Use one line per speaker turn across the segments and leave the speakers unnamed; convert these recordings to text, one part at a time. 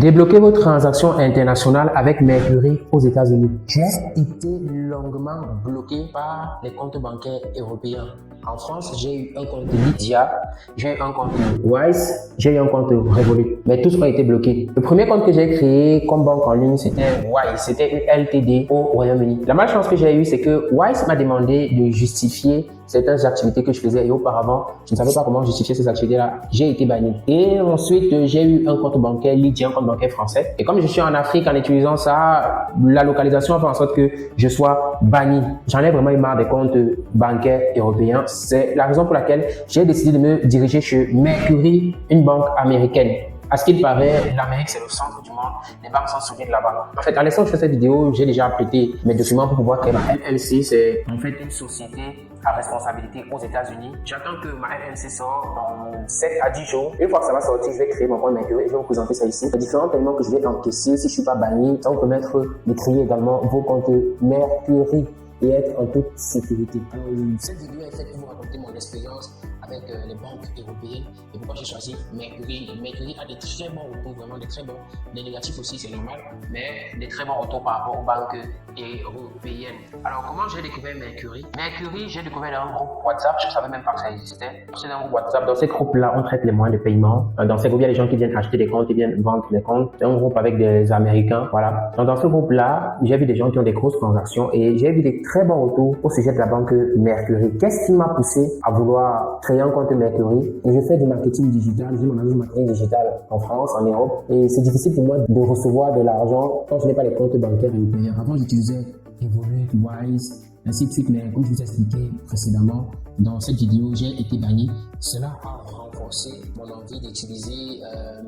Débloquez vos transactions internationales avec Mercury aux États-Unis. J'ai été longuement bloqué par les comptes bancaires européens. En France, j'ai eu un compte Lydia, j'ai eu un compte Wise, j'ai eu un compte Revolut, mais tous ont été bloqués. Le premier compte que j'ai créé comme banque en ligne, c'était Wise, c'était une LTD au Royaume-Uni. La malchance que j'ai eue, c'est que Wise m'a demandé de justifier certaines activités que je faisais et auparavant, je ne savais pas comment justifier ces activités-là. J'ai été banni. Et ensuite, j'ai eu un compte bancaire Lydia, un compte bancaire français. Et comme je suis en Afrique en utilisant ça, la localisation fait en sorte que je sois banni. J'en ai vraiment eu marre des comptes bancaires européens. C'est la raison pour laquelle j'ai décidé de me diriger chez Mercury, une banque américaine. À ce qu'il paraît, l'Amérique, c'est le centre du monde. Les banques sont soudées de là-bas. En fait, à l'instant où je fais cette vidéo, j'ai déjà prêté mes documents pour pouvoir créer ma LLC. C'est en fait une société à responsabilité aux États-Unis. J'attends que ma LLC sorte dans 7 à 10 jours. Une fois que ça va sortir, je vais créer mon compte Mercury et je vais vous présenter ça ici. Les différents paiements que je vais encaisser si je suis pas banni, ça va vous permettre de créer également vos comptes Mercury et être en toute sécurité. Alors, cette vidéo est faite pour vous raconter mon expérience avec les banques européennes et pourquoi j'ai choisi Mercury. Mercury a des très bons retours, vraiment des très bons. Les négatifs aussi, c'est normal, mais des très bons retours par rapport aux banques européennes. Alors, comment j'ai découvert Mercury? Mercury, j'ai découvert dans un groupe WhatsApp, je ne savais même pas que ça existait. C'est dans un groupe WhatsApp. Dans ces groupes-là, on traite les moyens de paiement. Dans ces groupes, il y a des gens qui viennent acheter des comptes, qui viennent vendre des comptes. C'est un groupe avec des Américains, voilà. Donc, dans ce groupe-là, j'ai vu des gens qui ont des grosses transactions et j'ai vu des très bons retours au sujet de la banque Mercury. Qu'est-ce qui m'a poussé à vouloir créer un compte Mercury? Je fais du marketing digital, j'ai mon agence marketing digital en France, en Europe, et c'est difficile pour moi de recevoir de l'argent quand je n'ai pas les comptes bancaires européens. Avant, j'utilisais Revolut, Wise, ainsi de suite, mais comme je vous ai expliqué précédemment, dans cette vidéo, j'ai été banni. Cela a renforcé mon envie d'utiliser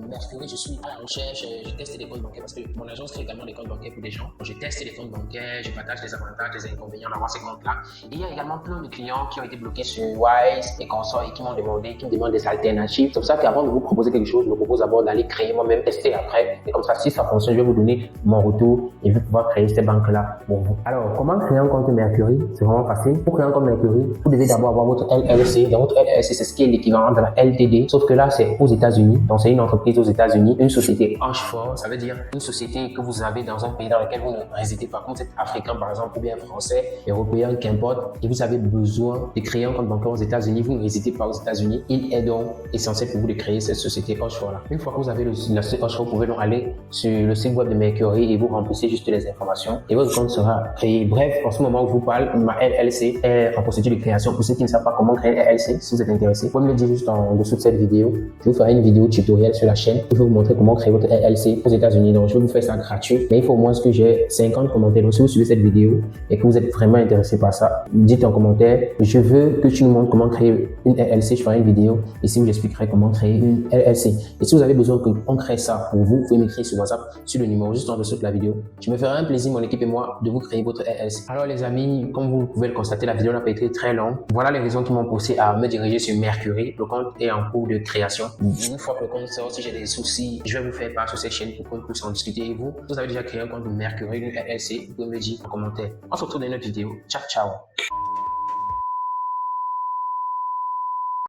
Mercury. Je suis à la recherche, je teste les comptes bancaires parce que mon agence crée également des comptes bancaires pour des gens. Je teste les comptes bancaires, je partage les avantages, les inconvénients d'avoir ces comptes-là. Et il y a également plein de clients qui ont été bloqués sur Wise et consorts et qui me demandent des alternatives. C'est pour ça qu'avant de vous proposer quelque chose, je me propose d'abord d'aller créer moi-même, tester après. Et comme ça, si ça fonctionne, je vais vous donner mon retour et je vais pouvoir créer ces banques-là pour vous. Alors, comment créer un compte Mercury? C'est vraiment facile. Pour créer un compte Mercury, vous devez d'abord avoir votre LLC. Dans votre LLC, c'est ce qui est l'équivalent de la LTD, sauf que là, c'est aux États-Unis. Donc, c'est une entreprise aux États-Unis, une société offshore. Ça veut dire une société que vous avez dans un pays dans lequel vous ne résidez pas. Comme vous êtes africain, par exemple, ou bien français, européen, qu'importe, et vous avez besoin de créer un compte bancaire aux États-Unis, vous ne résidez pas aux États-Unis, il est donc essentiel pour vous de créer cette société offshore-là. Une fois que vous avez la société offshore, vous pouvez donc aller sur le site web de Mercury et vous remplissez juste les informations et votre compte sera créé. Bref, en ce moment où je vous parle, ma LLC est en procédure de création. Pour ceux qui ne savent pas comment créer une LLC, si vous êtes intéressé, vous pouvez me le dire juste en dessous de cette vidéo. Je vous ferai une vidéo tutoriel sur la chaîne. Je vais vous montrer comment créer votre LLC aux États-Unis. Donc, je vais vous faire ça gratuit, mais il faut au moins que j'ai 50 commentaires. Donc, si vous suivez cette vidéo et que vous êtes vraiment intéressé par ça, dites en commentaire, je veux que tu nous montres comment créer une LLC. Je ferai une vidéo ici où j'expliquerai comment créer une LLC. Et si vous avez besoin qu'on crée ça pour vous, vous pouvez m'écrire sur WhatsApp, sur le numéro juste en dessous de la vidéo. Je me ferai un plaisir, mon équipe et moi, de vous créer votre LLC. Alors, les amis, comme vous pouvez le constater, la vidéo n'a pas été très longue. Voilà les raisons qui m'ont poussé à me diriger sur Mercury. Le compte est en cours de création. Une fois que le compte sort, si j'ai des soucis, je vais vous faire part sur cette chaîne pour qu'on puisse en discuter. Et vous avez déjà créé un compte de Mercury, une LLC, vous pouvez me le dire en commentaire. On se retrouve dans une autre vidéo. Ciao, ciao.